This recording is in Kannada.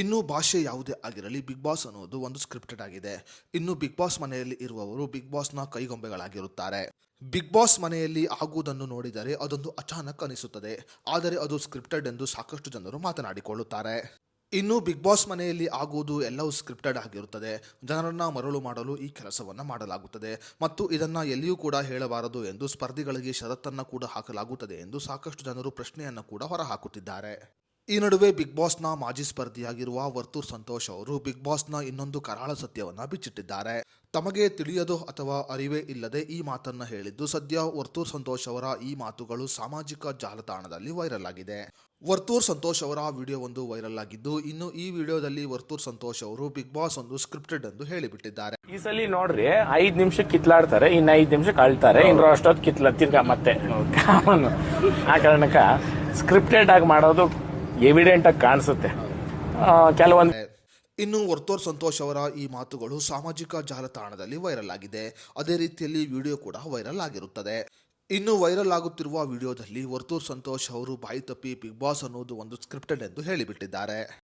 ಇನ್ನು ಭಾಷೆ ಯಾವುದೇ ಆಗಿರಲಿ ಬಿಗ್ ಬಾಸ್ ಅನ್ನೋದು ಒಂದು ಸ್ಕ್ರಿಪ್ಟೆಡ್ ಆಗಿದೆ. ಇನ್ನು ಬಿಗ್ ಬಾಸ್ ಮನೆಯಲ್ಲಿ ಇರುವವರು ಬಿಗ್ ಬಾಸ್ನ ಕೈಗೊಂಬೆಗಳಾಗಿರುತ್ತಾರೆ. ಬಿಗ್ ಬಾಸ್ ಮನೆಯಲ್ಲಿ ಆಗುವುದನ್ನು ನೋಡಿದರೆ ಅದೊಂದು ಅಚಾನಕ್ ಅನಿಸುತ್ತದೆ. ಆದರೆ ಅದು ಸ್ಕ್ರಿಪ್ಟೆಡ್ ಎಂದು ಸಾಕಷ್ಟು ಜನರು ಮಾತನಾಡಿಕೊಳ್ಳುತ್ತಾರೆ. ಇನ್ನು ಬಿಗ್ ಬಾಸ್ ಮನೆಯಲ್ಲಿ ಆಗುವುದು ಎಲ್ಲವೂ ಸ್ಕ್ರಿಪ್ಟೆಡ್ ಆಗಿರುತ್ತದೆ. ಜನರನ್ನ ಮರಳು ಮಾಡಲು ಈ ಕೆಲಸವನ್ನ ಮಾಡಲಾಗುತ್ತದೆ ಮತ್ತು ಇದನ್ನ ಎಲ್ಲಿಯೂ ಕೂಡ ಹೇಳಬಾರದು ಎಂದು ಸ್ಪರ್ಧಿಗಳಿಗೆ ಷರತ್ತನ್ನ ಕೂಡ ಹಾಕಲಾಗುತ್ತದೆ ಎಂದು ಸಾಕಷ್ಟು ಜನರು ಪ್ರಶ್ನೆಯನ್ನ ಕೂಡ ಹೊರಹಾಕುತ್ತಿದ್ದಾರೆ. ಈ ನಡುವೆ ಬಿಗ್ ಬಾಸ್ನ ಮಾಜಿ ಸ್ಪರ್ಧಿಯಾಗಿರುವ ವರ್ತೂರ್ ಸಂತೋಷ್ ಅವರು ಬಿಗ್ ಬಾಸ್ನ ಇನ್ನೊಂದು ಕರಾಳ ಸತ್ಯವನ್ನ ಬಿಚ್ಚಿಟ್ಟಿದ್ದಾರೆ. ತಮಗೆ ತಿಳಿಯದೋ ಅಥವಾ ಅರಿವೇ ಇಲ್ಲದೆ ಈ ಮಾತನ್ನ ಹೇಳಿದ್ದು ಸದ್ಯ ವರ್ತೂರ್ ಸಂತೋಷ್ ಅವರ ಈ ಮಾತುಗಳು ಸಾಮಾಜಿಕ ಜಾಲತಾಣದಲ್ಲಿ ವೈರಲ್ ಆಗಿದೆ. ವರ್ತೂರ್ ಸಂತೋಷ್ ಅವರ ವಿಡಿಯೋ ಒಂದು ವೈರಲ್ ಆಗಿದ್ದು, ಇನ್ನು ಈ ವಿಡಿಯೋದಲ್ಲಿ ವರ್ತೂರ್ ಸಂತೋಷ್ ಅವರು ಬಿಗ್ ಬಾಸ್ ಒಂದು ಸ್ಕ್ರಿಪ್ಟೆಡ್ ಎಂದು ಹೇಳಿಬಿಟ್ಟಿದ್ದಾರೆ. ಈ ಸಲ ನೋಡ್ರಿ 5 ನಿಮಿಷ ಕಿತ್ಲಾಡ್ತಾರೆ, ಇನ್ನು 5 ನಿಮಿಷ ಕಳ್ತಾರೆ, ಇನ್ನು ಅಷ್ಟೊತ್ತು ತಿರ್ಗಾ ಮತ್ತೆ ಕಾಮನ್. ಆ ಕಾರಣಕ್ಕ ಸ್ಕ್ರಿಪ್ಟೆಡ್ ಆಗಿ ಮಾಡೋದು ಎವಿಡೆಂಟ್ ಆಗಿ ಕಾಣಿಸುತ್ತೆ ಕೆಲವೊಂದು. ಇನ್ನು ವರ್ತೂರ್ ಸಂತೋಷ್ ಅವರ ಈ ಮಾತುಗಳು ಸಾಮಾಜಿಕ ಜಾಲತಾಣದಲ್ಲಿ ವೈರಲ್ ಆಗಿದೆ. ಅದೇ ರೀತಿಯಲ್ಲಿ ವಿಡಿಯೋ ಕೂಡ ವೈರಲ್ ಆಗಿರುತ್ತದೆ. ಇನ್ನು ವೈರಲ್ ಆಗುತ್ತಿರುವ ವಿಡಿಯೋದಲ್ಲಿ ವರ್ತೂರ್ ಸಂತೋಷ್ ಅವರು ಬಾಯಿ ತಪ್ಪಿ ಬಿಗ್ ಬಾಸ್ ಅನ್ನೋದು ಒಂದು ಸ್ಕ್ರಿಪ್ಟೆಡ್ ಎಂದು ಹೇಳಿಬಿಟ್ಟಿದ್ದಾರೆ.